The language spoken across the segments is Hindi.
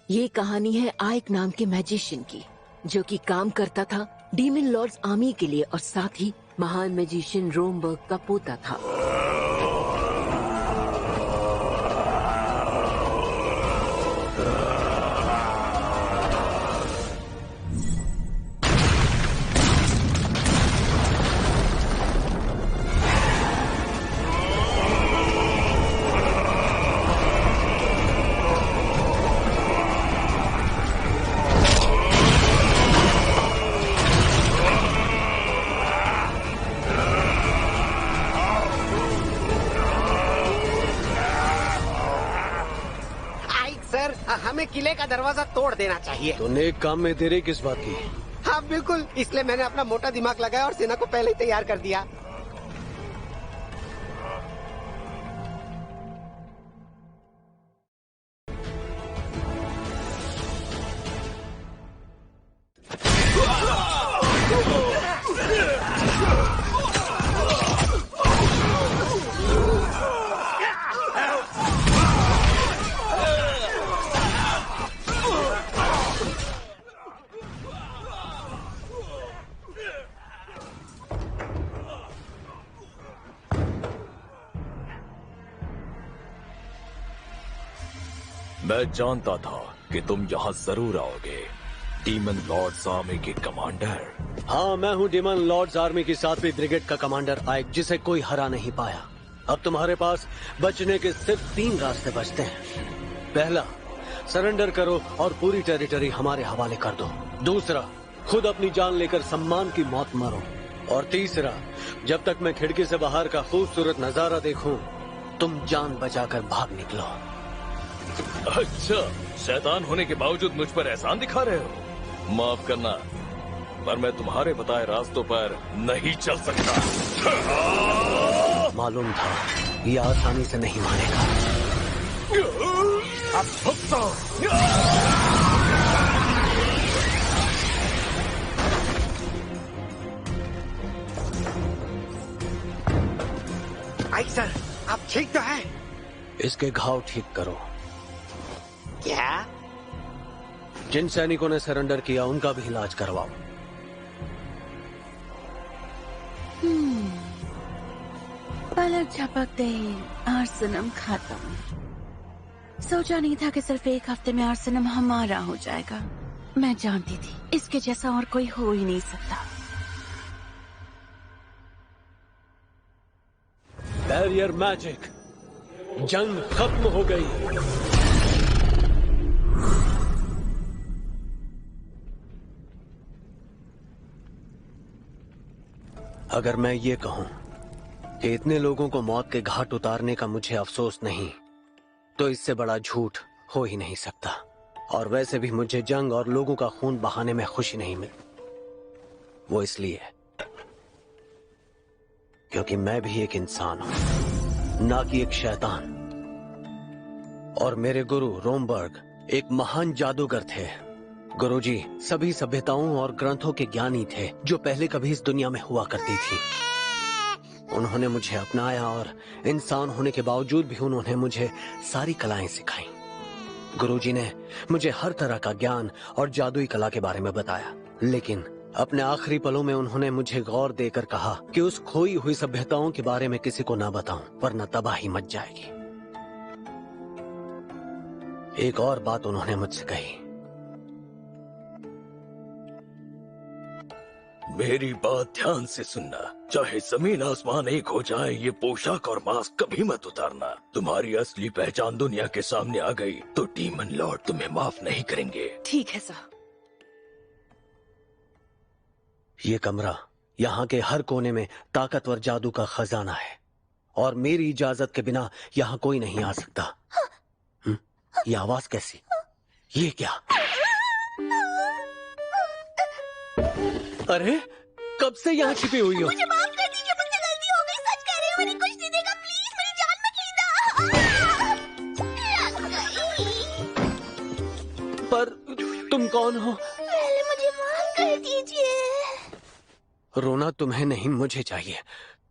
ये कहानी है आइक नाम के मैजिशियन की, जो कि काम करता था डीमन लॉर्ड्स आर्मी के लिए और साथ ही महान मैजिशियन रोमबर्ग का पोता था। हमें किले का दरवाजा तोड़ देना चाहिए। तो नेक काम में देरी किस बात की? हाँ बिल्कुल, इसलिए मैंने अपना मोटा दिमाग लगाया और सेना को पहले ही तैयार कर दिया। मैं जानता था कि तुम यहाँ जरूर आओगे, डीमन लॉर्ड्स आर्मी के कमांडर। हाँ, मैं हूँ डीमन लॉर्ड्स आर्मी की 7वीं ब्रिगेड का कमांडर आइक, जिसे कोई हरा नहीं पाया। अब तुम्हारे पास बचने के सिर्फ 3 रास्ते बचते हैं। पहला, सरेंडर करो और पूरी टेरिटरी हमारे हवाले कर दो। दूसरा, खुद अपनी जान लेकर सम्मान की मौत मरो। और तीसरा, जब तक मैं खिड़की से बाहर का खूबसूरत नजारा देखूं, तुम जान बचाकर भाग निकलो। अच्छा, शैतान होने के बावजूद मुझ पर एहसान दिखा रहे हो? माफ करना, पर मैं तुम्हारे बताए रास्तों पर नहीं चल सकता। मालूम था ये आसानी से नहीं मानेगा। अब भुगतो। आइक सर, आप ठीक तो हैं? इसके घाव ठीक करो। क्या? जिन सैनिकों ने सरेंडर किया उनका भी इलाज करवाओ। पलक झपकते ही आर्सेनम खत्म। सोचा नहीं था कि सिर्फ एक हफ्ते में आर्सेनम हमारा हो जाएगा। मैं जानती थी इसके जैसा और कोई हो ही नहीं सकता। बैरियर मैजिक, जंग खत्म हो गई। अगर मैं ये कहूं कि इतने लोगों को मौत के घाट उतारने का मुझे अफसोस नहीं, तो इससे बड़ा झूठ हो ही नहीं सकता। और वैसे भी मुझे जंग और लोगों का खून बहाने में खुशी नहीं मिली। वो इसलिए क्योंकि मैं भी एक इंसान हूं, ना कि एक शैतान। और मेरे गुरु रोमबर्ग एक महान जादूगर थे। गुरुजी सभी सभ्यताओं और ग्रंथों के ज्ञानी थे जो पहले कभी इस दुनिया में हुआ करती थी। उन्होंने मुझे अपनाया और इंसान होने के बावजूद भी उन्होंने मुझे सारी कलाएं सिखाई। गुरुजी ने मुझे हर तरह का ज्ञान और जादुई कला के बारे में बताया, लेकिन अपने आखिरी पलों में उन्होंने मुझे गौर देकर कहा कि उस खोई हुई सभ्यताओं के बारे में किसी को ना बताऊं, वरना तबाही मच जाएगी। एक और बात उन्होंने मुझसे कही। मेरी बात ध्यान से सुनना, चाहे जमीन आसमान एक हो जाए, ये पोशाक और मास्क कभी मत उतारना। तुम्हारी असली पहचान दुनिया के सामने आ गई तो डीमन लॉर्ड तुम्हें माफ नहीं करेंगे। ठीक है सर। ये कमरा, यहाँ के हर कोने में ताकतवर जादू का खजाना है और मेरी इजाजत के बिना यहाँ कोई नहीं आ सकता। ये आवाज कैसी? ये क्या? अरे कब से यहाँ छिपी हुई हो? मुझे माफ कर दीजिए, मुझसे गलती हो गई। सच कह रही हूँ, मुझे कुछ नहीं देगा। प्लीज मेरी जान मत लेना। पर तुम कौन हो? पहले मुझे माफ कर दीजिए। रोना तुम्हें नहीं, मुझे चाहिए।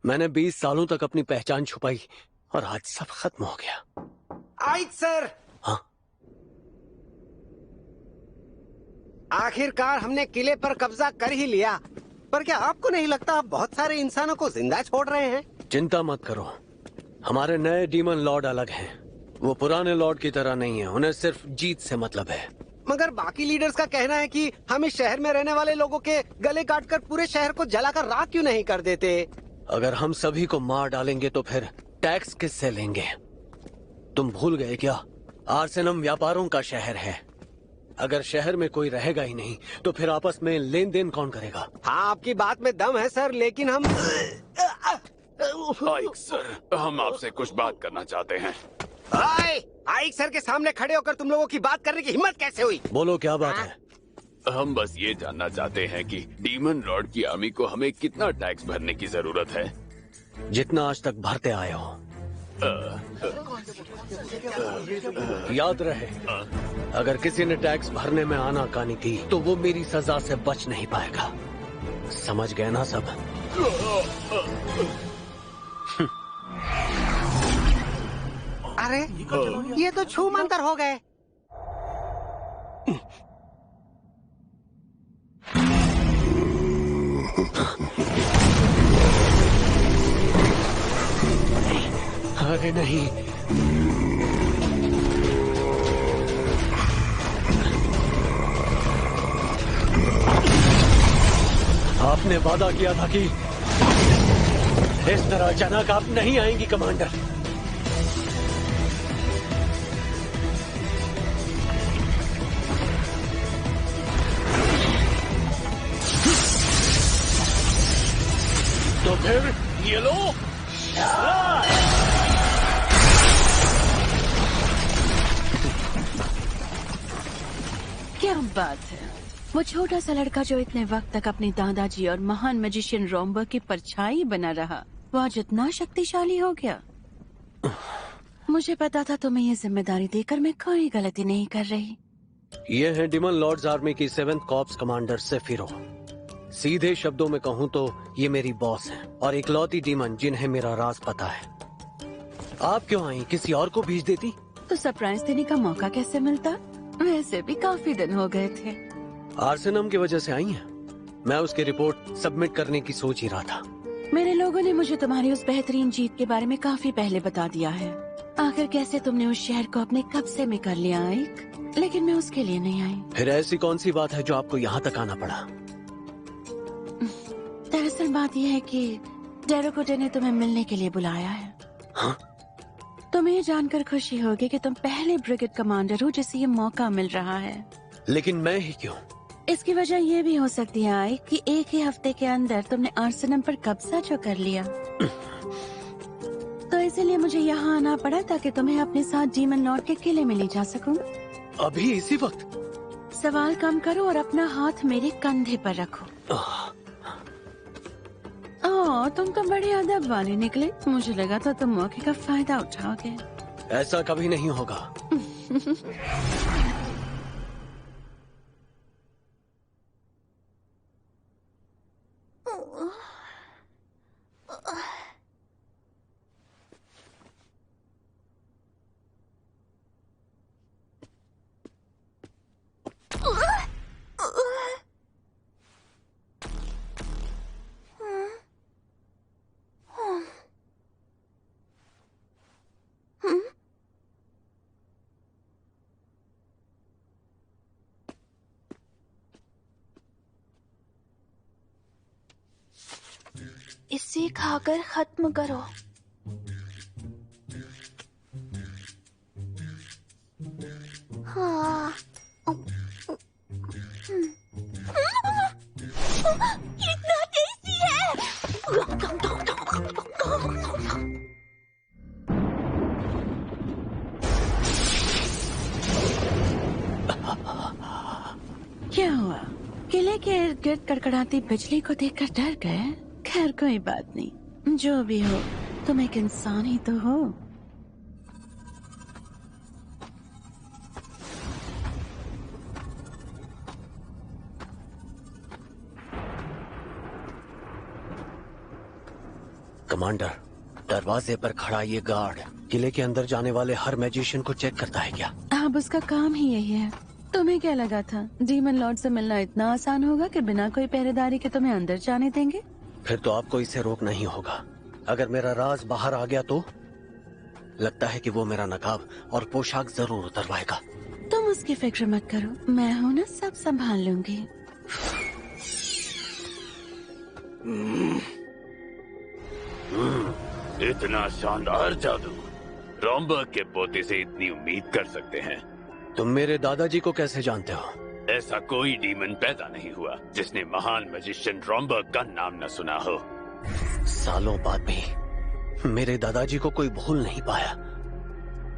मैंने 20 सालों तक अपनी पहचान छुपाई और आज सब खत्म हो गया। आइक सर, हाँ? आखिरकार हमने किले पर कब्जा कर ही लिया। पर क्या आपको नहीं लगता आप बहुत सारे इंसानों को जिंदा छोड़ रहे हैं? चिंता मत करो, हमारे नए डीमन लॉर्ड अलग हैं। वो पुराने लॉर्ड की तरह नहीं है, उन्हें सिर्फ जीत से मतलब है। मगर बाकी लीडर्स का कहना है कि हम इस शहर में रहने वाले लोगों के गले काटकर पूरे शहर को जलाकर राख क्यों नहीं कर देते? अगर हम सभी को मार डालेंगे तो फिर टैक्स किससे लेंगे? तुम भूल गए क्या, आर्सेनम व्यापारों का शहर है। अगर शहर में कोई रहेगा ही नहीं तो फिर आपस में लेन देन कौन करेगा? हाँ, आपकी बात में दम है सर, लेकिन हम आइक सर, हम आपसे कुछ बात करना चाहते हैं। आइक सर के सामने खड़े होकर तुम लोगों की बात करने की हिम्मत कैसे हुई? बोलो क्या बात है? हम बस ये जानना चाहते हैं कि डीमन लॉर्ड की आर्मी को हमें कितना टैक्स भरने की जरूरत है। जितना आज तक भरते आए हो। याद रहे, अगर किसी ने टैक्स भरने में आनाकानी की तो वो मेरी सजा से बच नहीं पाएगा। समझ गए ना सब? अरे ये तो छू मंतर हो गए। अरे नहीं, आपने वादा किया था कि इस तरह अचानक आप नहीं आएंगी कमांडर। तो फिर ये लो। क्या बात है, वो छोटा सा लड़का जो इतने वक्त तक अपने दादाजी और महान मैजिशियन रोमबर्ग की परछाई बना रहा, वो आज इतना शक्तिशाली हो गया। मुझे पता था तुम्हें ये जिम्मेदारी देकर मैं कोई गलती नहीं कर रही। ये है डीमन लॉर्ड्स आर्मी की 7th कॉर्प्स कमांडर सेफिरो। सीधे शब्दों में कहूँ तो ये मेरी बॉस है और इकलौती डीमन जिन्हें मेरा राज पता है। आप क्यों आई? किसी और को भेज देती तो सरप्राइज देने का मौका कैसे मिलता? वैसे भी काफी दिन हो गए थे। आर्सेनम की वजह से आई हैं? मैं उसकी रिपोर्ट सबमिट करने की सोच ही रहा था। मेरे लोगों ने मुझे तुम्हारी उस बेहतरीन जीत के बारे में काफी पहले बता दिया है। आखिर कैसे तुमने उस शहर को अपने कब्जे में कर लिया आइक, लेकिन मैं उसके लिए नहीं आई। फिर ऐसी कौन सी बात है जो आपको यहाँ तक आना पड़ा? दरअसल बात यह है कि डेरोकोटे ने तुम्हें मिलने के लिए बुलाया है। हाँ? तुम्हें जानकर खुशी होगी कि तुम पहले ब्रिगेड कमांडर हो जिसे ये मौका मिल रहा है। लेकिन मैं ही क्यों? इसकी वजह ये भी हो सकती है आई कि एक ही हफ्ते के अंदर तुमने आर्सेनम पर कब्जा जो कर लिया। तो इसीलिए मुझे यहाँ आना पड़ा ताकि तुम्हें अपने साथ डीमन लॉर्ड के किले में ले जा सकूं। अभी इसी वक्त? सवाल कम करो और अपना हाथ मेरे कंधे पर रखो। तुम तो बड़े अदब वाले निकले। मुझे लगा था तुम मौके का फायदा उठाओगे। ऐसा कभी नहीं होगा। इसे खाकर खत्म करो। हाँ। कितना टेस्टी है। क्या हुआ? किले के इर्द गिर्द कड़कड़ाती बिजली को देखकर डर गए? खैर कोई बात नहीं, जो भी हो तुम एक इंसान ही तो हो। कमांडर, दरवाजे पर खड़ा ये गार्ड किले के अंदर जाने वाले हर मैजिशियन को चेक करता है क्या? अब उसका काम ही यही है। तुम्हें क्या लगा था डीमन लॉर्ड से मिलना इतना आसान होगा कि बिना कोई पहरेदारी के तुम्हें अंदर जाने देंगे? फिर तो आपको इसे रोकना ही होगा। अगर मेरा राज बाहर आ गया तो लगता है कि वो मेरा नकाब और पोशाक जरूर उतरवाएगा। तुम उसकी फिक्र मत करो, मैं हूँ ना, सब संभाल लूंगी। इतना शानदार जादू रोमबर्ग के पोते से इतनी उम्मीद कर सकते हैं? तुम मेरे दादाजी को कैसे जानते हो? ऐसा कोई डीमन पैदा नहीं हुआ जिसने महान मैजिशियन रोमबर्ग का नाम न सुना हो। सालों बाद भी मेरे दादाजी को कोई भूल नहीं पाया।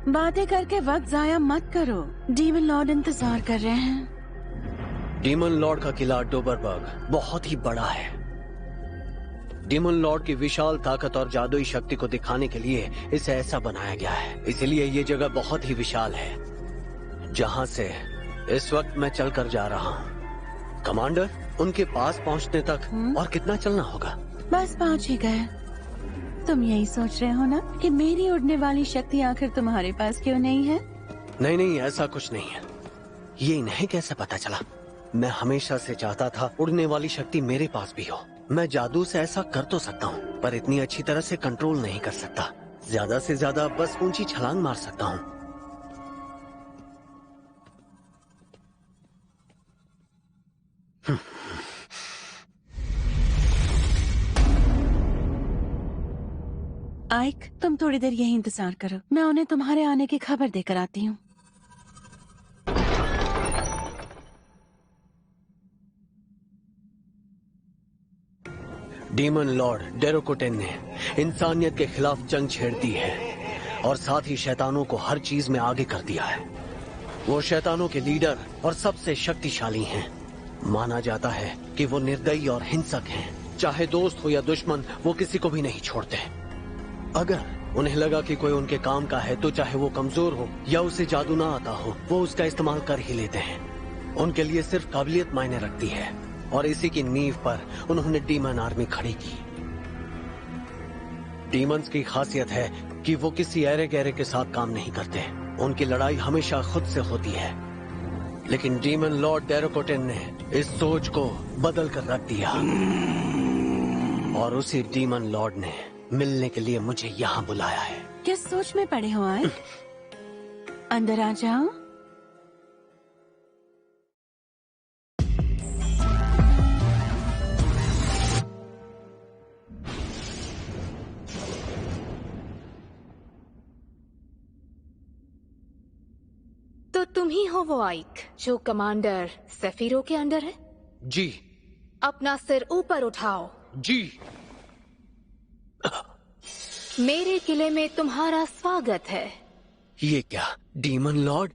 बातें करके वक्त जाया मत करो, डीमन लॉर्ड इंतजार कर रहे हैं। डीमन लॉर्ड का किला डोबरबर्ग बहुत ही बड़ा है। डीमन लॉर्ड की विशाल ताकत और जादुई शक्ति को दिखाने के लिए इसे ऐसा बनाया गया है। इसलिए ये जगह बहुत ही विशाल है जहाँ से इस वक्त मैं चलकर जा रहा हूँ। कमांडर, उनके पास पहुँचने तक और कितना चलना होगा? बस पहुँच ही गए। तुम यही सोच रहे हो ना कि मेरी उड़ने वाली शक्ति आखिर तुम्हारे पास क्यों नहीं है? नहीं नहीं, ऐसा कुछ नहीं है। ये इन्हें कैसे पता चला? मैं हमेशा से चाहता था उड़ने वाली शक्ति मेरे पास भी हो। मैं जादू से ऐसा कर तो सकता हूँ, पर इतनी अच्छी तरह से कंट्रोल नहीं कर सकता। ज्यादा से ज्यादा बस ऊंची छलांग मार सकता हूँ। आइक, तुम थोड़ी देर यही इंतजार करो, मैं उन्हें तुम्हारे आने की खबर देकर आती हूँ। डीमन लॉर्ड डेरोकोटेन ने इंसानियत के खिलाफ जंग छेड़ दी है और साथ ही शैतानों को हर चीज में आगे कर दिया है। वो शैतानों के लीडर और सबसे शक्तिशाली हैं। माना जाता है कि वो निर्दयी और हिंसक हैं। चाहे दोस्त हो या दुश्मन, वो किसी को भी नहीं छोड़ते। अगर उन्हें लगा कि कोई उनके काम का है तो चाहे वो कमजोर हो या उसे जादू ना आता हो, वो उसका इस्तेमाल कर ही लेते हैं। उनके लिए सिर्फ काबिलियत मायने रखती है और इसी की नींव पर उन्होंने डीमन आर्मी खड़ी की। डीमंस की खासियत है कि वो किसी ऐरे गहरे के साथ काम नहीं करते। उनकी लड़ाई हमेशा खुद से होती है। लेकिन डीमन लॉर्ड डेरोकोटेन ने इस सोच को बदल कर रख दिया और उसी डीमन लॉर्ड ने मिलने के लिए मुझे यहाँ बुलाया है। किस सोच में पड़े हो आइक? अंदर आ जाओ। तो तुम ही हो वो आइक जो कमांडर सेफिरो के अंडर है? जी। अपना सिर ऊपर उठाओ। जी। मेरे किले में तुम्हारा स्वागत है। ये क्या, डीमन लॉर्ड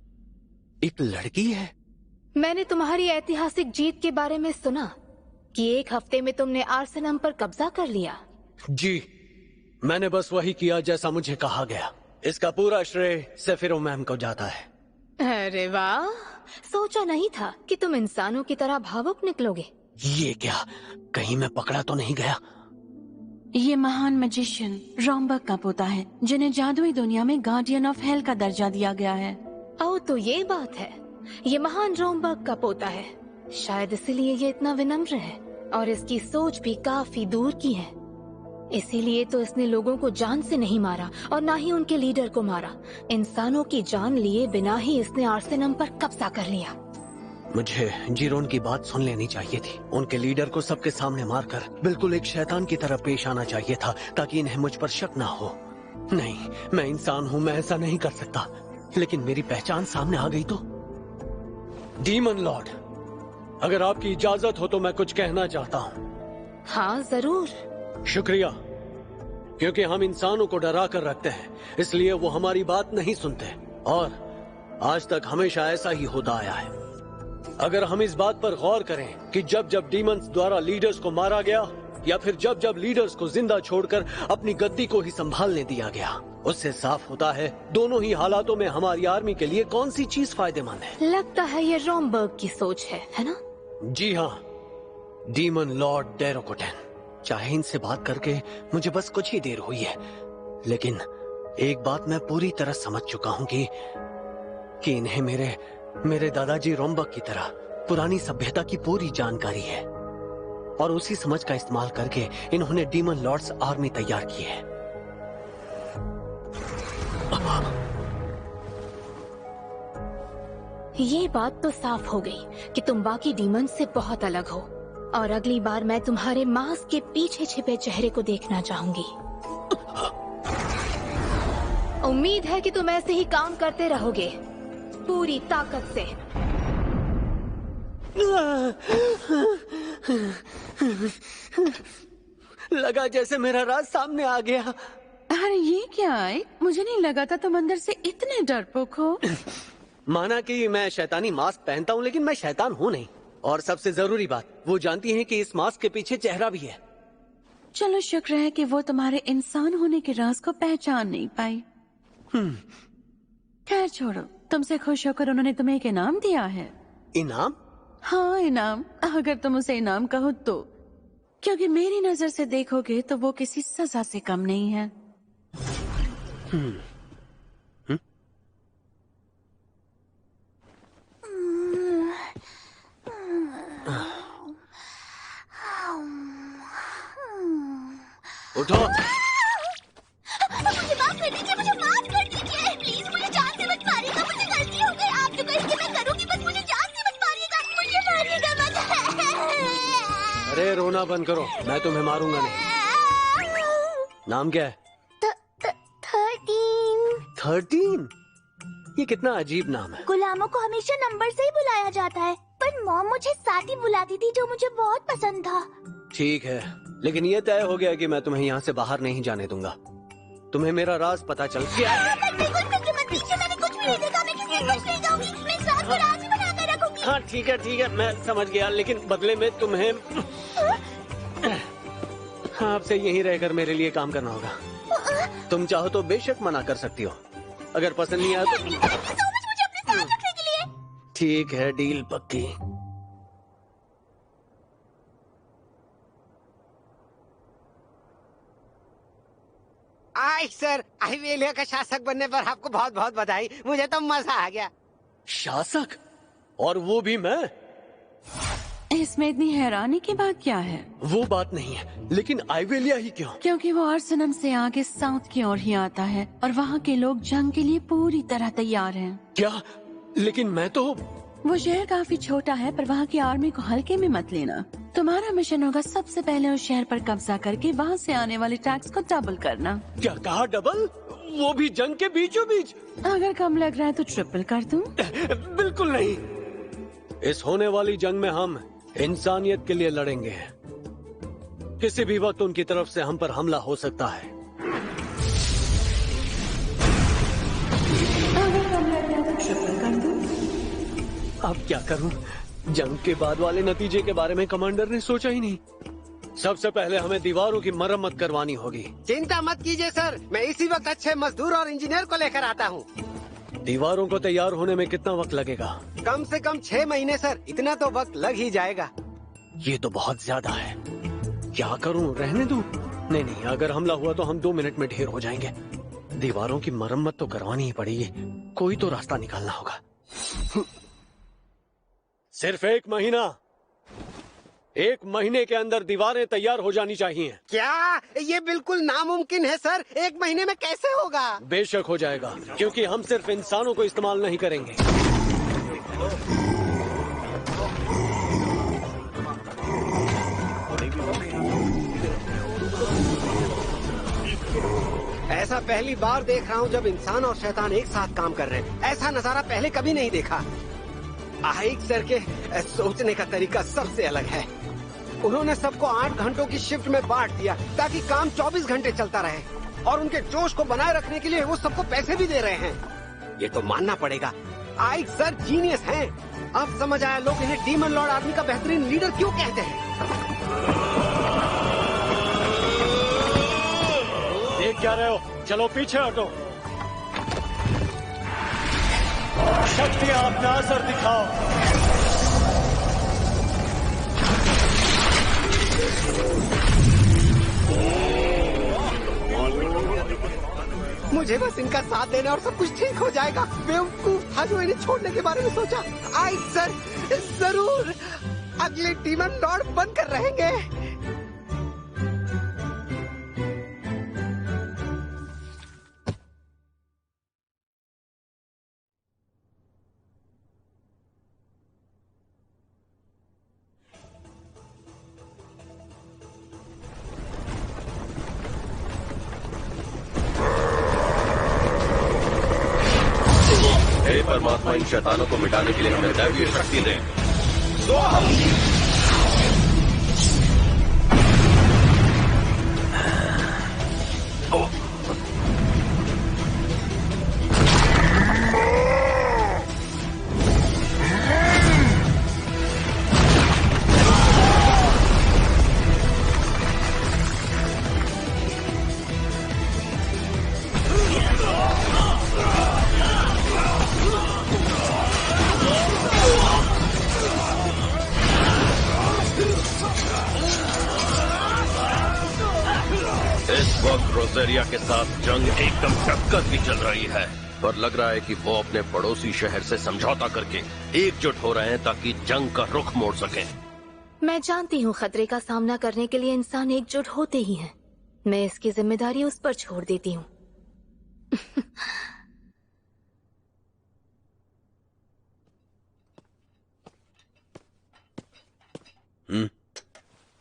एक लड़की है? मैंने तुम्हारी ऐतिहासिक जीत के बारे में सुना कि एक हफ्ते में तुमने आर्सेनम पर कब्जा कर लिया। जी, मैंने बस वही किया जैसा मुझे कहा गया। इसका पूरा श्रेय सेफिरो मैम को जाता है। अरे वाह, सोचा नहीं था कि तुम इंसानों की तरह भावुक निकलोगे। ये क्या, कहीं मैं पकड़ा तो नहीं गया? ये महान मैजिशियन रोमबर्ग का पोता है जिन्हें जादुई दुनिया में गार्डियन ऑफ हेल का दर्जा दिया गया है। ओह, तो ये बात है। ये महान रोमबर्ग का पोता है, शायद इसीलिए ये इतना विनम्र है और इसकी सोच भी काफी दूर की है। इसीलिए तो इसने लोगों को जान से नहीं मारा और ना ही उनके लीडर को मारा। इंसानों की जान लिए बिना ही इसने आर्सेनम पर कब्जा कर लिया। मुझे जीरोन की बात सुन लेनी चाहिए थी। उनके लीडर को सबके सामने मारकर बिल्कुल एक शैतान की तरह पेश आना चाहिए था ताकि इन्हें मुझ पर शक ना हो। नहीं, मैं इंसान हूँ, मैं ऐसा नहीं कर सकता। लेकिन मेरी पहचान सामने आ गई तो। डीमन लॉर्ड, अगर आपकी इजाजत हो तो मैं कुछ कहना चाहता हूँ। हाँ जरूर। शुक्रिया, क्योंकि हम इंसानों को डरा कर रखते हैं, इसलिए वो हमारी बात नहीं सुनते और आज तक हमेशा ऐसा ही होता आया है। अगर हम इस बात पर गौर करें कि जब जब डीमंस द्वारा लीडर्स को मारा गया या फिर जब जब लीडर्स को जिंदा छोड़कर अपनी गद्दी को ही संभालने दिया गया, उससे साफ होता है दोनों ही हालातों में हमारी आर्मी के लिए कौन सी चीज फायदेमंद है। लगता है ये रोमबर्ग की सोच है ना? जी हाँ, डीमन लॉर्ड डेरोकोटेन। चाहे इनसे बात करके मुझे बस कुछ ही देर हुई है, लेकिन एक बात मैं पूरी तरह समझ चुका हूँ कि इन्हें मेरे मेरे दादाजी रोम्बक की तरह पुरानी सभ्यता की पूरी जानकारी है और उसी समझ का इस्तेमाल करके इन्होंने डीमन लॉर्ड्स आर्मी तैयार की है। ये बात तो साफ हो गई कि तुम बाकी डीमन से बहुत अलग हो और अगली बार मैं तुम्हारे मास्क के पीछे छिपे चेहरे को देखना चाहूंगी। उम्मीद है कि तुम ऐसे ही काम करते रहोगे पूरी ताकत से। लगा जैसे मेरा राज सामने आ गया। अरे ये क्या है? मुझे नहीं लगा था तुम अंदर से इतने डरपोक हो। माना कि मैं शैतानी मास्क पहनता हूँ, लेकिन मैं शैतान हूँ नहीं। और सबसे जरूरी बात, वो जानती हैं कि इस मास्क के पीछे चेहरा भी है। चलो शुक्र है कि वो तुम्हारे इंसान होने के राज को पहचान नहीं पाई। खैर छोड़ो, तुमसे खुश होकर उन्होंने तुम्हें एक इनाम दिया है। इनाम? हाँ इनाम, अगर तुम उसे इनाम कहो तो, क्योंकि मेरी नजर से देखोगे तो वो किसी सजा से कम नहीं है। उठो। मुझे माफ कर दीजिए, मुझे माफ कर दीजिए प्लीज, मुझे जान से मत मारिएगा, मुझसे गलती हो गई। आप जो कहेंगे मैं करूंगी, बस मुझे जान से मत मारिएगा, मुझे मारिएगा मत। अरे रोना बंद करो, मैं तुम्हें मारूंगा नहीं। नाम क्या है? 13। ये कितना अजीब नाम है। गुलामों को हमेशा नंबर से ही बुलाया जाता है, पर मॉम मुझे साथी बुलाती थी जो मुझे बहुत पसंद था। ठीक है, लेकिन ये तय हो गया कि मैं तुम्हें यहाँ से बाहर नहीं जाने दूंगा। तुम्हें मेरा राज पता चल गया। मैंने कुछ भी नहीं देखा, मैं किसी को कुछ नहीं कहूंगी, मैं इस राज को राज ही बना कर रखूंगी। हाँ ठीक है, मैं समझ गया, लेकिन बदले में तुम्हें आपसे यहीं रहकर मेरे लिए काम करना होगा। तुम चाहो तो बेशक मना कर सकती हो, अगर पसंद नहीं आया तो। मुझे अपने साथ रखने के लिए। ठीक है, डील पक्की। आई सर, आइवेलिया का शासक बनने पर आपको बहुत बहुत बधाई। मुझे तो मजा आ गया। शासक? और वो भी मैं? इसमें इतनी हैरानी की बात क्या है? वो बात नहीं है, लेकिन आइवेलिया ही क्यों? क्योंकि वो आर्सेनम से आगे साउथ की ओर ही आता है और वहाँ के लोग जंग के लिए पूरी तरह तैयार हैं। क्या? लेकिन मैं तो। वो शहर काफी छोटा है, पर वहाँ की आर्मी को हल्के में मत लेना। तुम्हारा मिशन होगा सबसे पहले उस शहर पर कब्जा करके वहाँ से आने वाले टैक्स को डबल करना। क्या कहा? डबल? वो भी जंग के बीचों बीच? अगर कम लग रहा है तो ट्रिपल कर दूं? बिल्कुल नहीं। इस होने वाली जंग में हम इंसानियत के लिए लड़ेंगे। किसी भी वक्त उनकी तरफ से हम पर हमला हो सकता है। अगर कम लग रहा है तो ट्रिपल कर दूं? अब क्या करूं? जंग के बाद वाले नतीजे के बारे में कमांडर ने सोचा ही नहीं। सबसे पहले हमें दीवारों की मरम्मत करवानी होगी। चिंता मत कीजिए सर, मैं इसी वक्त अच्छे मजदूर और इंजीनियर को लेकर आता हूँ। दीवारों को तैयार होने में कितना वक्त लगेगा? कम से कम 6 महीने सर, इतना तो वक्त लग ही जाएगा। ये तो बहुत ज्यादा है। क्या करूं? रहने दूं? नहीं, अगर हमला हुआ तो हम 2 मिनट में ढेर हो जाएंगे। दीवारों की मरम्मत तो करवानी ही पड़ेगी, कोई तो रास्ता निकालना होगा। सिर्फ 1 महीना। 1 महीने के अंदर दीवारें तैयार हो जानी चाहिए। क्या? ये बिल्कुल नामुमकिन है सर, 1 महीने में कैसे होगा? बेशक हो जाएगा, क्योंकि हम सिर्फ इंसानों को इस्तेमाल नहीं करेंगे। ऐसा पहली बार देख रहा हूँ जब इंसान और शैतान एक साथ काम कर रहे हैं। ऐसा नजारा पहले कभी नहीं देखा। आहिक सर के सोचने का तरीका सबसे अलग है। उन्होंने सबको 8 घंटों की शिफ्ट में बांट दिया ताकि काम 24 घंटे चलता रहे, और उनके जोश को बनाए रखने के लिए वो सबको पैसे भी दे रहे हैं। ये तो मानना पड़ेगा, आहिक सर जीनियस हैं। अब समझ आया लोग इन्हें डीमन लॉर्ड आर्मी का बेहतरीन लीडर क्यों कहते हैं। देख क्या रहे हो? चलो पीछे हटो। शक्ति अपना असर दिखाओ। मुझे बस इनका साथ देना और सब कुछ ठीक हो जाएगा। बेवकूफ था जो इन्हें छोड़ने के बारे में सोचा। आई सर, जरूर अगले डीमन लॉर्ड बनकर रहेंगे। हे परमात्मा, इन शैतानों को मिटाने के लिए हमें दैवीय शक्ति दें। रोजेरिया के साथ जंग एकदम टक्कर की चल रही है, पर लग रहा है कि वो अपने पड़ोसी शहर से समझौता करके एकजुट हो रहे हैं ताकि जंग का रुख मोड़ सकें। मैं जानती हूँ खतरे का सामना करने के लिए इंसान एकजुट होते ही हैं। मैं इसकी जिम्मेदारी उस पर छोड़ देती हूँ।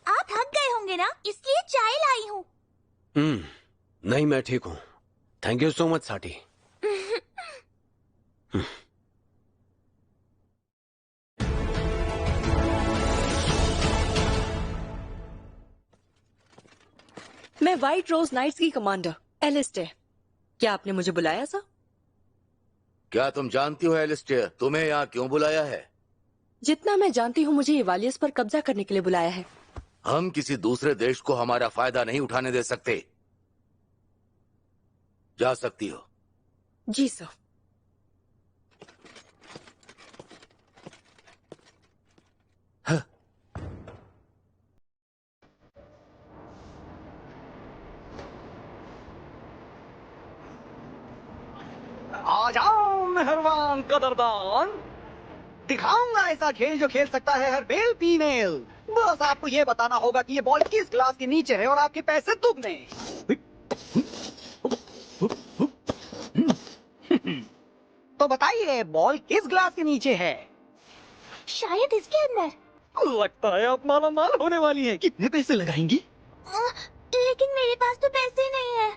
आप थक गए होंगे ना, इसलिए चाय लाई हूँ। नहीं, मैं ठीक हूँ। थैंक यू सो मच साटी। मैं व्हाइट रोज नाइट्स की कमांडर एलिस्टेयर। क्या आपने मुझे बुलाया था? क्या तुम जानती हो एलिस्टेयर, तुम्हें यहाँ क्यों बुलाया है? जितना मैं जानती हूँ, मुझे इवालियस पर कब्जा करने के लिए बुलाया है। हम किसी दूसरे देश को हमारा फायदा नहीं उठाने दे सकते। जा सकती हो। जी सर। आ जाओ मेहरबान कदरदान, दिखाऊंगा ऐसा खेल जो खेल सकता है हर मेल फीमेल। बस आपको ये बताना होगा कि ये बॉल किस ग्लास के नीचे है और आपके पैसे दुगने। तो बताइए, बॉल किस ग्लास के नीचे है? शायद इसके अंदर। लगता है आप माला माल होने वाली है। कितने पैसे लगाएंगी? लेकिन मेरे पास तो पैसे नहीं है।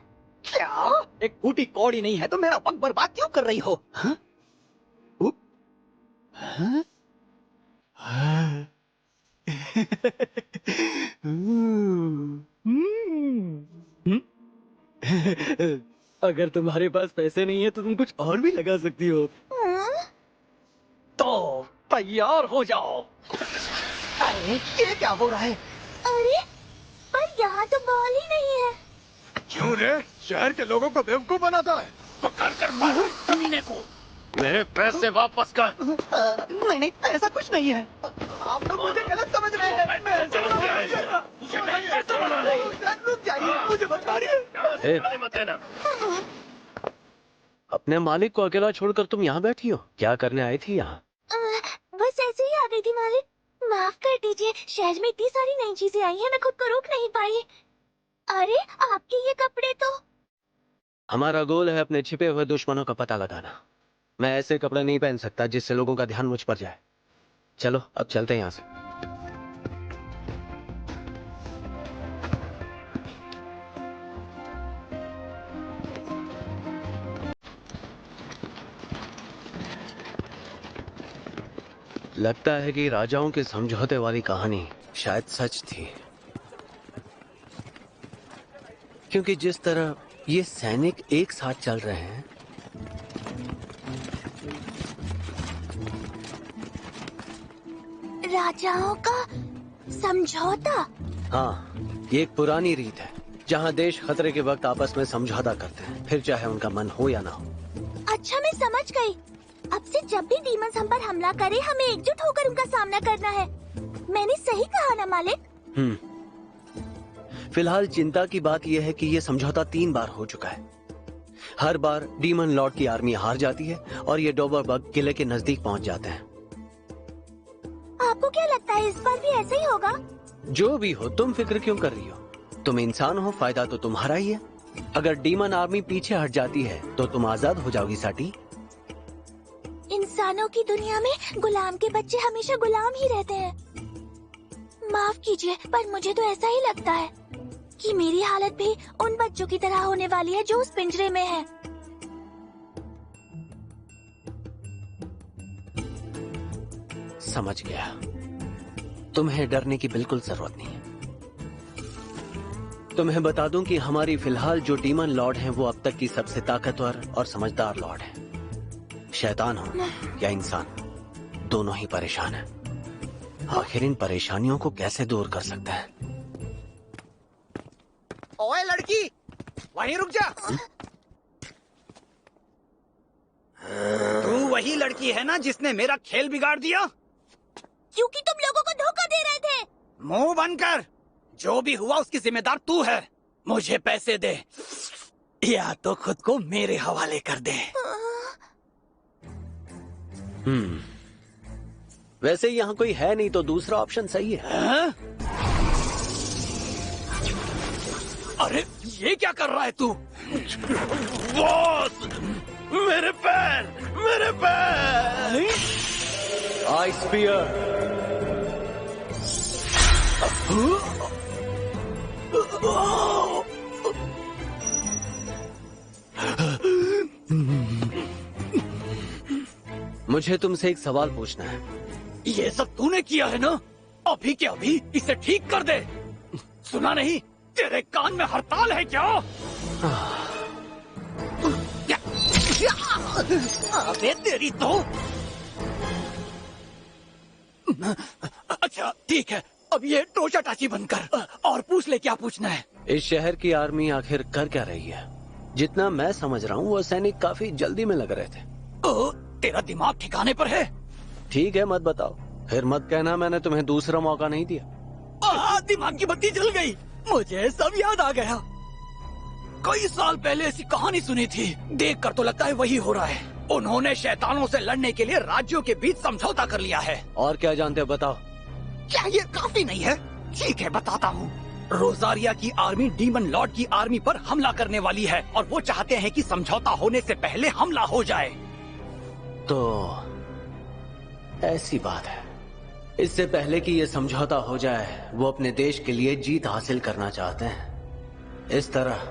क्या? एक फूटी कौड़ी नहीं है तो मेरा वक्त बर्बाद क्यों कर रही हो? हाँ? हाँ? हाँ? अगर तुम्हारे पास पैसे नहीं है तो तुम कुछ और भी लगा सकती हो। तो तैयार हो जाओ। अरे ये क्या हो रहा है? अरे पर यहाँ तो बॉल ही नहीं है। क्यों रे? शहर के लोगों को बेवकूफ बनाता है। पकड़ कर मारो कमीने को। मेरे पैसे वापस कर। नहीं, ऐसा कुछ नहीं है। आप लोग मुझे गलत समझ रहे हैं। रुक जाइए, मुझे बता रही। अपने मालिक को अकेला छोड़कर तुम यहाँ बैठी हो? क्या करने आई थी यहाँ? बस ऐसे ही आ गई थी मालिक। माफ कर दीजिए, शहर में इतनी सारी नई चीजें आई हैं, मैं खुद को रोक नहीं पाई। अरे आपके ये कपड़े तो। हमारा गोल है अपने छिपे हुए दुश्मनों का पता लगाना। मैं ऐसे कपड़े नहीं पहन सकता जिससे लोगों का ध्यान मुझ पर जाए। चलो अब चलते हैं यहाँ से। लगता है कि राजाओं के समझौते वाली कहानी शायद सच थी, क्योंकि जिस तरह ये सैनिक एक साथ चल रहे हैं, राजाओं का समझौता। हाँ, ये एक पुरानी रीत है जहाँ देश खतरे के वक्त आपस में समझौता करते हैं, फिर चाहे उनका मन हो या ना हो। अच्छा मैं समझ गई। अब से जब भी डीमंस हम पर हमला करे, हमें एकजुट होकर उनका सामना करना है। मैंने सही कहा ना मालिक? फिलहाल चिंता की बात यह है कि ये समझौता 3 बार हो चुका है। हर बार डीमन लॉर्ड की आर्मी हार जाती है और ये डोबरबग किले के नजदीक पहुंच जाते हैं। आपको क्या लगता है इस बार भी ऐसा ही होगा? जो भी हो, तुम फिक्र क्यों कर रही हो? तुम इंसान हो, फायदा तो तुम्हारा ही है। अगर डीमन आर्मी पीछे हट जाती है तो तुम आजाद हो जाओगी साटी। इंसानों की दुनिया में गुलाम के बच्चे हमेशा गुलाम ही रहते हैं। माफ कीजिए, पर मुझे तो ऐसा ही लगता है कि मेरी हालत भी उन बच्चों की तरह होने वाली है जो उस पिंजरे में है। समझ गया। तुम्हें डरने की बिल्कुल जरूरत नहीं है। तुम्हें बता दूं कि हमारी फिलहाल जो डीमन लॉर्ड हैं वो अब तक की सबसे ताकतवर और समझदार लॉर्ड हैं। शैतान हो या इंसान, दोनों ही परेशान हैं। आखिर इन परेशानियों को कैसे दूर कर सकते हैं? ओए लड़की, वहीं रुक जा। तू वही लड़की है ना जिसने मेरा खेल बिगाड़ दिया? क्योंकि तुम लोगों को धोखा दे रहे थे। मुंह बंद कर। जो भी हुआ उसकी जिम्मेदार तू है। मुझे पैसे दे या तो खुद को मेरे हवाले कर दे। वैसे यहाँ कोई है नहीं तो दूसरा ऑप्शन सही है। अरे ये क्या कर रहा है तू? बॉस, मेरे पैर, मेरे पैर! Ice spear. मुझे तुमसे एक सवाल पूछना है। ये सब तूने किया है ना? अभी के अभी इसे ठीक कर दे। सुना नहीं? तेरे कान में हड़ताल है क्या? अबे तेरी तो। अच्छा ठीक है, अब ये टोचा टाची बंद कर और पूछ ले क्या पूछना है। इस शहर की आर्मी आखिर कर क्या रही है? जितना मैं समझ रहा हूँ वो सैनिक काफी जल्दी में लग रहे थे। तेरा दिमाग ठिकाने पर है? ठीक है, मत बताओ। फिर मत कहना मैंने तुम्हें दूसरा मौका नहीं दिया। दिमाग की बत्ती जल गई। मुझे सब याद आ गया। कई साल पहले ऐसी कहानी सुनी थी। देखकर तो लगता है वही हो रहा है। उन्होंने शैतानों से लड़ने के लिए राज्यों के बीच समझौता कर लिया है। और क्या जानते हो बताओ। क्या ये काफी नहीं है? ठीक है, बताता हूँ। रोजारिया की आर्मी डीमन लॉर्ड की आर्मी पर हमला करने वाली है और वो चाहते हैं कि समझौता होने से पहले हमला हो जाए। तो ऐसी बात है। इससे पहले कि ये समझौता हो जाए वो अपने देश के लिए जीत हासिल करना चाहते हैं। इस तरह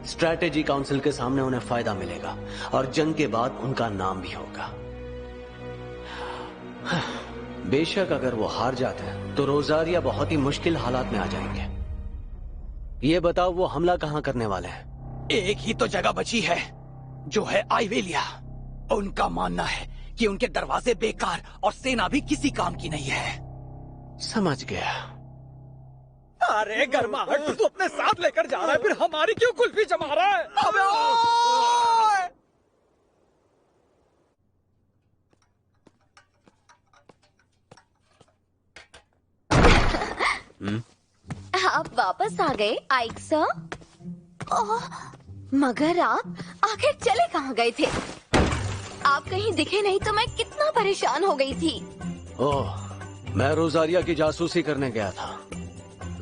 स्ट्रैटेजी काउंसिल के सामने उन्हें फायदा मिलेगा और जंग के बाद उनका नाम भी होगा। बेशक अगर वो हार जाते हैं तो रोजारिया बहुत ही मुश्किल हालात में आ जाएंगे। ये बताओ वो हमला कहाँ करने वाले हैं? एक ही तो जगह बची है, जो है आइवेलिया। उनका मानना है कि उनके दरवाजे बेकार और सेना भी किसी काम की नहीं है। समझ गया। अरे गर्माहट तू अपने साथ लेकर जा रहा है, फिर हमारी क्यों कुल्फी जमा रहा है? अबे ओए! आप वापस आ गए आइक सर। मगर आप आखिर चले कहाँ गए थे? आप कहीं दिखे नहीं तो मैं कितना परेशान हो गई थी। ओह, मैं रोजारिया की जासूसी करने गया था।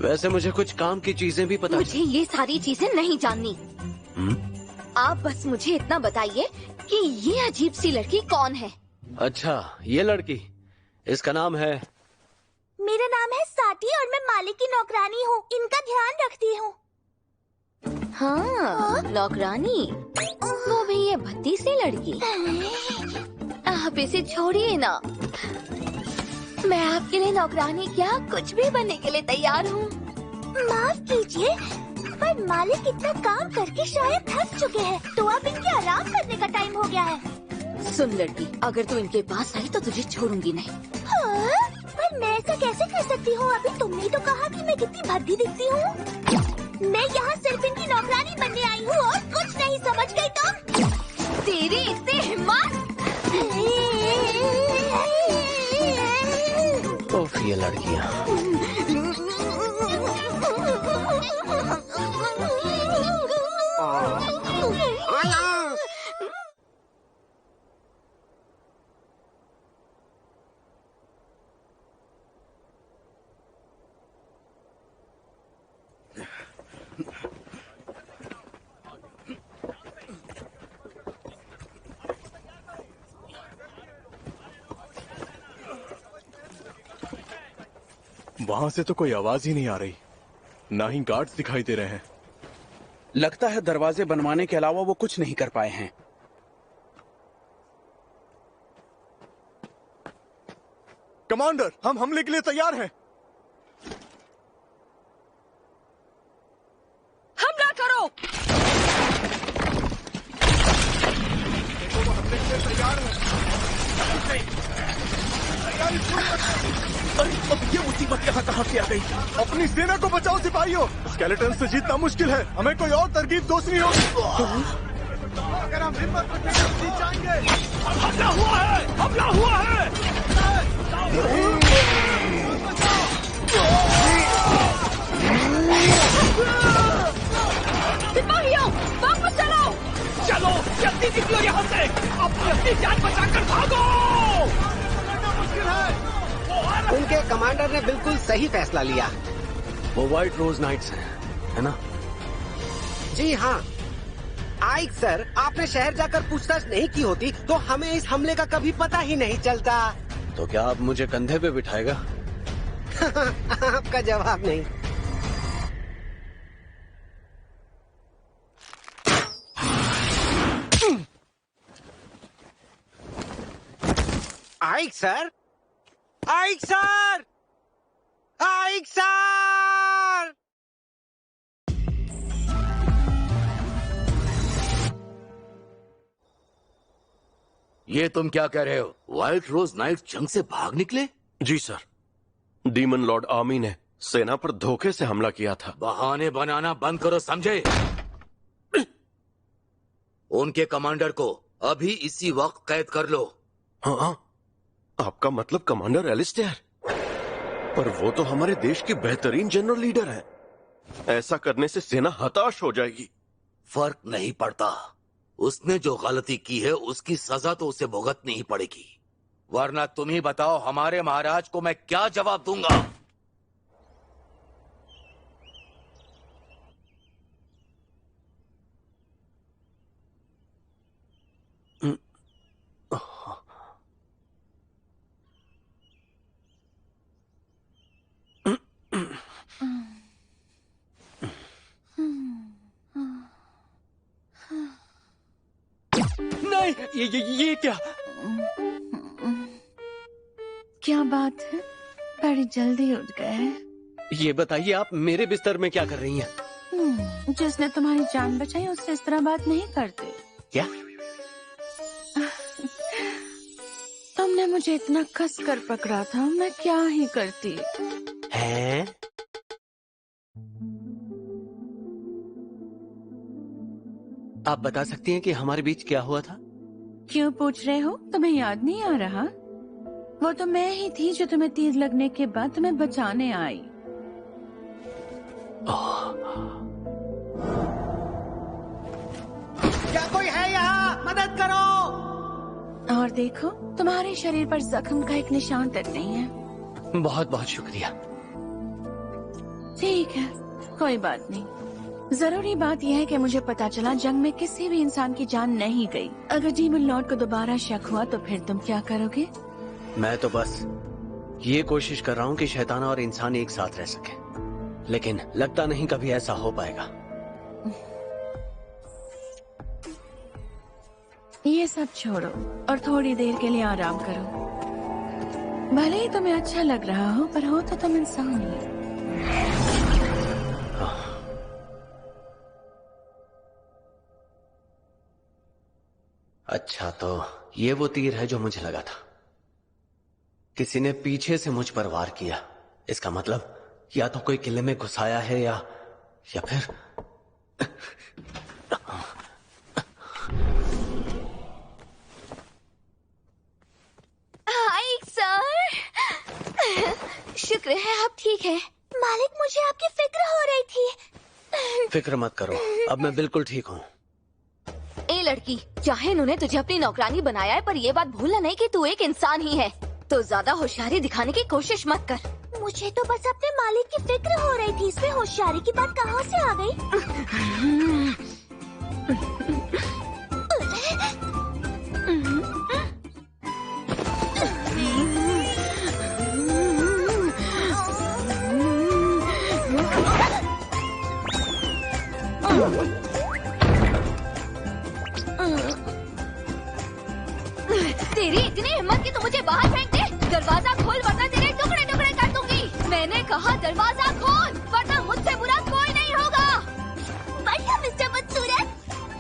वैसे मुझे कुछ काम की चीजें भी पता। मुझे ये सारी चीजें नहीं जाननी। आप बस मुझे इतना बताइए कि ये अजीब सी लड़की कौन है? अच्छा, ये लड़की, इसका नाम है। मेरा नाम है साटी और मैं मालिक की नौकरानी हूँ। इनका ध्यान रखती हूँ। हाँ, नौकरानी। वो भी ये भद्दी सी लड़की। आप इसे छोड़िए ना। मैं आपके लिए नौकरानी क्या कुछ भी बनने के लिए तैयार हूँ। माफ कीजिए, पर मालिक इतना काम करके शायद थक चुके हैं, तो अब इनके आराम करने का टाइम हो गया है। सुन लड़की, अगर तू इनके पास आई तो तुझे छोड़ूंगी नहीं। हाँ? पर मैं ऐसा कैसे कर सकती हूँ? अभी तुमने तो कहा कि मैं कितनी भद्दी दिखती हूँ। मैं यहाँ सिर्फ इनकी नौकरानी बनने आई हूँ और कुछ नहीं। समझ गई तुम? तेरी इतनी हिम्मत! ओफ, ये लड़कियाँ। आया वहां से तो कोई आवाज ही नहीं आ रही, ना ही गार्ड्स दिखाई दे रहे हैं। लगता है दरवाजे बनवाने के अलावा वो कुछ नहीं कर पाए हैं। कमांडर, हम हमले के लिए तैयार हैं। हमला करो। हमले के लिए तैयार हैं। अरे अब ये मुसीबत कहाँ से आ गई? अपनी सेना को बचाओ सिपाहियों। स्केलेटन से जीतना मुश्किल है, हमें कोई और तरकीब सोचनी होगी। अगर हम हिम्मत रखें तो जीत जाएंगे। हमला हुआ है, हमला हुआ है। सिपाहियों, वापस चलो। चलो जल्दी निकलो यहाँ से, अपनी जान बचाकर भागो। मुश्किल है। उनके कमांडर ने बिल्कुल सही फैसला लिया। वो व्हाइट रोज नाइट्स हैं, है ना? जी हाँ। आइक सर, आपने शहर जाकर पूछताछ नहीं की होती तो हमें इस हमले का कभी पता ही नहीं चलता। तो क्या आप मुझे कंधे पे बिठाएगा? आपका जवाब नहीं। आइक सर, आइक सर, आइक सर। ये तुम क्या कह रहे हो? व्हाइट रोज नाइट जंग से भाग निकले? जी सर, डीमन लॉर्ड आर्मी ने सेना पर धोखे से हमला किया था। बहाने बनाना बंद करो, समझे? उनके कमांडर को अभी इसी वक्त कैद कर लो। हाँ, आपका मतलब कमांडर एलिस्टेयर? पर वो तो हमारे देश के बेहतरीन जनरल लीडर हैं। ऐसा करने से सेना हताश हो जाएगी। फर्क नहीं पड़ता, उसने जो गलती की है उसकी सजा तो उसे भुगतनी ही पड़ेगी। वरना तुम ही बताओ, हमारे महाराज को मैं क्या जवाब दूंगा? नहीं, ये क्या? क्या बात है, बड़ी जल्दी उठ गए। ये बताइए, आप मेरे बिस्तर में क्या कर रही हैं? जिसने तुम्हारी जान बचाई उससे इस तरह बात नहीं करते। क्या? तुमने मुझे इतना कस कर पकड़ा था, मैं क्या ही करती। हैं? आप बता सकती हैं कि हमारे बीच क्या हुआ था? क्यों पूछ रहे हो? तुम्हें याद नहीं आ रहा? वो तो मैं ही थी जो तुम्हें तीर लगने के बाद तुम्हें बचाने आई। क्या कोई है यहाँ? मदद करो। और देखो, तुम्हारे शरीर पर जख्म का एक निशान तक नहीं है। बहुत बहुत शुक्रिया। ठीक है, कोई बात नहीं। जरूरी बात यह है कि मुझे पता चला जंग में किसी भी इंसान की जान नहीं गई। अगर डीमन लॉर्ड को दोबारा शक हुआ तो फिर तुम क्या करोगे? मैं तो बस ये कोशिश कर रहा हूँ कि शैतान और इंसान एक साथ रह सके, लेकिन लगता नहीं कभी ऐसा हो पाएगा। ये सब छोड़ो और थोड़ी देर के लिए आराम करो। भले ही तुम्हें अच्छा लग रहा हो, पर हो तो तुम इंसान ही। अच्छा, तो ये वो तीर है जो मुझे लगा था। किसी ने पीछे से मुझ पर वार किया। इसका मतलब या तो कोई किले में घुस आया है या फिर हाय सर, शुक्र है आप ठीक है। मालिक, मुझे आपकी फिक्र हो रही थी। फिक्र मत करो, अब मैं बिल्कुल ठीक हूँ। ए लड़की, चाहे इन्होंने तुझे अपनी नौकरानी बनाया है, पर ये बात भूलना नहीं कि तू एक इंसान ही है। तो ज्यादा होशियारी दिखाने की कोशिश मत कर। मुझे तो बस अपने मालिक की फिक्र हो रही थी, इसमें होशियारी की बात कहाँ से आ गई? तेरी इतनी हिम्मत कि तू मुझे बाहर फेंक दे? दरवाजा खोल वरना तेरे टुकड़े टुकड़े कर दूंगी। मैंने कहा दरवाजा खोल वरना मुझसे बुरा कोई नहीं होगा। बढ़िया मिस्टर बदसूरत।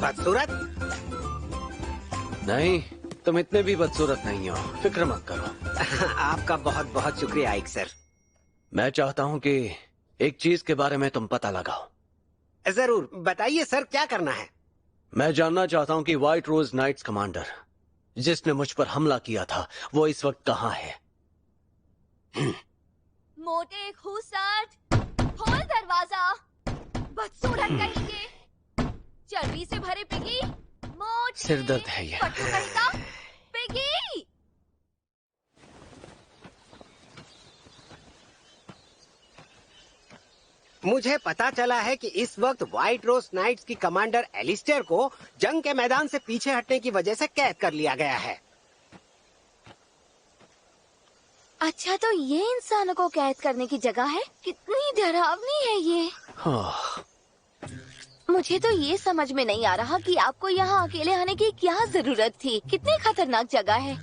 बदसूरत? नहीं, तुम इतने भी बदसूरत नहीं हो, फिक्र मत करो। आपका बहुत बहुत शुक्रिया आइक सर। मैं चाहता हूँ कि एक चीज के बारे में तुम पता लगाओ। जरूर बताइए सर, क्या करना है? मैं जानना चाहता हूँ कि व्हाइट रोज नाइट्स कमांडर जिसने मुझ पर हमला किया था वो इस वक्त कहाँ है? मोटे खूसट, खोल दरवाजा। बदसूरत कहेंगे, चर्बी से भरे पिगी, मोटी सिर दर्द है ये। पट्टू कहेगा, पिगी। मुझे पता चला है कि इस वक्त व्हाइट रोज नाइट्स की कमांडर एलिस्टेयर को जंग के मैदान से पीछे हटने की वजह से कैद कर लिया गया है। अच्छा, तो ये इंसानों को कैद करने की जगह है? कितनी डरावनी है ये। मुझे तो ये समझ में नहीं आ रहा कि आपको यहाँ अकेले आने की क्या जरूरत थी। कितनी खतरनाक जगह है।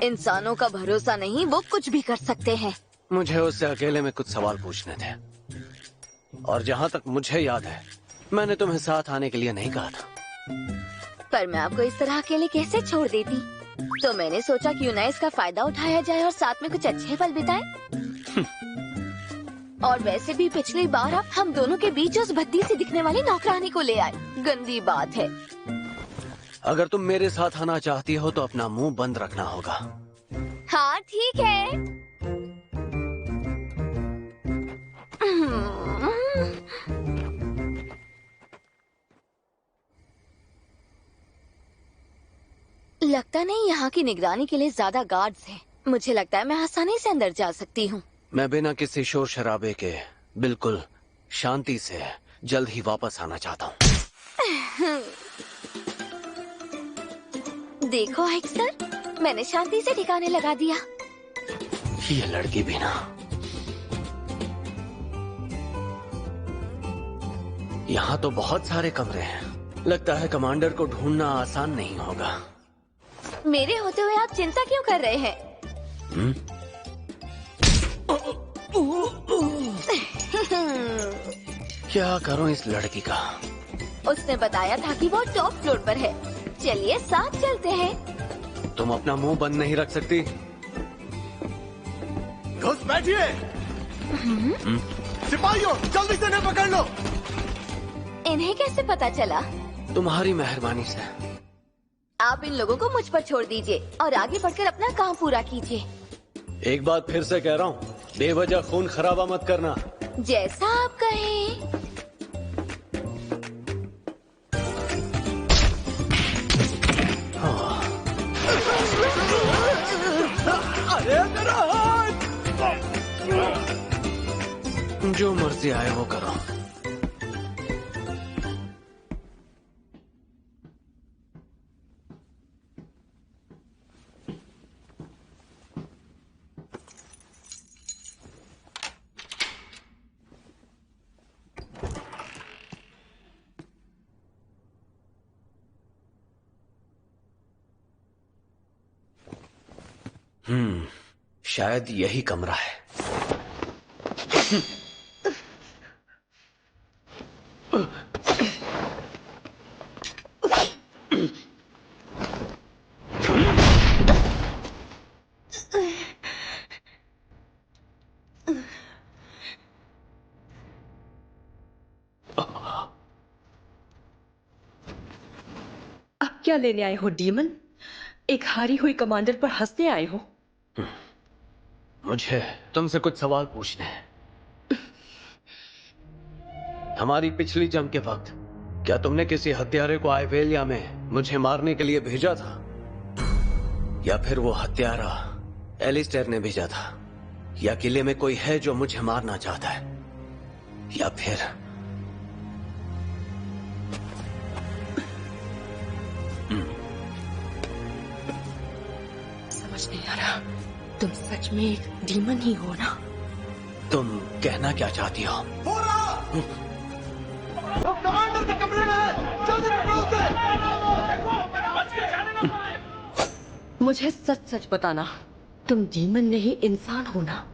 इंसानों का भरोसा नहीं, वो कुछ भी कर सकते हैं। मुझे उससे अकेले में कुछ सवाल पूछने थे, और जहाँ तक मुझे याद है मैंने तुम्हें साथ आने के लिए नहीं कहा था। पर मैं आपको इस तरह अकेले कैसे छोड़ देती? तो मैंने सोचा क्यों ना इसका फायदा उठाया जाए और साथ में कुछ अच्छे पल बिताएं। और वैसे भी पिछली बार आप हम दोनों के बीच उस भद्दी सी दिखने वाली नौकरानी को ले आए। गंदी बात है। अगर तुम मेरे साथ आना चाहती हो तो अपना मुंह बंद रखना होगा। हाँ ठीक है। लगता नहीं यहाँ की निगरानी के लिए ज्यादा गार्ड्स हैं। मुझे लगता है मैं आसानी से अंदर जा सकती हूँ। मैं बिना किसी शोर शराबे के बिल्कुल शांति से जल्द ही वापस आना चाहता हूँ। देखो अक्सर, मैंने शांति से ठिकाने लगा दिया। ये लड़की भी ना। यहाँ तो बहुत सारे कमरे हैं। लगता है कमांडर को ढूंढना आसान नहीं होगा। मेरे होते हुए आप चिंता क्यों कर रहे हैं? क्या करूं इस लड़की का? उसने बताया था कि वो टॉप फ्लोर पर है। चलिए साथ चलते हैं। तुम अपना मुंह बंद नहीं रख सकती? घुस बैठिए। सिपाहियों, जल्दी से इन्हें पकड़ लो। इन्हें कैसे पता चला? तुम्हारी मेहरबानी से। आप इन लोगों को मुझ पर छोड़ दीजिए और आगे बढ़कर अपना काम पूरा कीजिए। एक बात फिर से कह रहा हूँ, बेवजह खून खराबा मत करना। जैसा आप कहें। अरे मेरा हाथ! जो मर्जी आए वो करो। शायद यही कमरा है। अब क्या लेने आए हो डीमन? एक हारी हुई कमांडर पर हंसने आए हो? मुझे तुमसे कुछ सवाल पूछने हैं। हमारी पिछली जंग के वक्त क्या तुमने किसी हत्यारे को आइवेलिया में मुझे मारने के लिए भेजा था, या फिर वो हत्यारा एलिस्टेयर ने भेजा था, या किले में कोई है जो मुझे मारना चाहता है, या फिर समझ नहीं आ रहा। तुम सच में एक डीमन ही हो ना? तुम कहना क्या चाहती हो? कमांडर के कमरे में है। जल्दी पकड़ो उसे। मुझे सच सच बताना, तुम डीमन नहीं इंसान हो ना?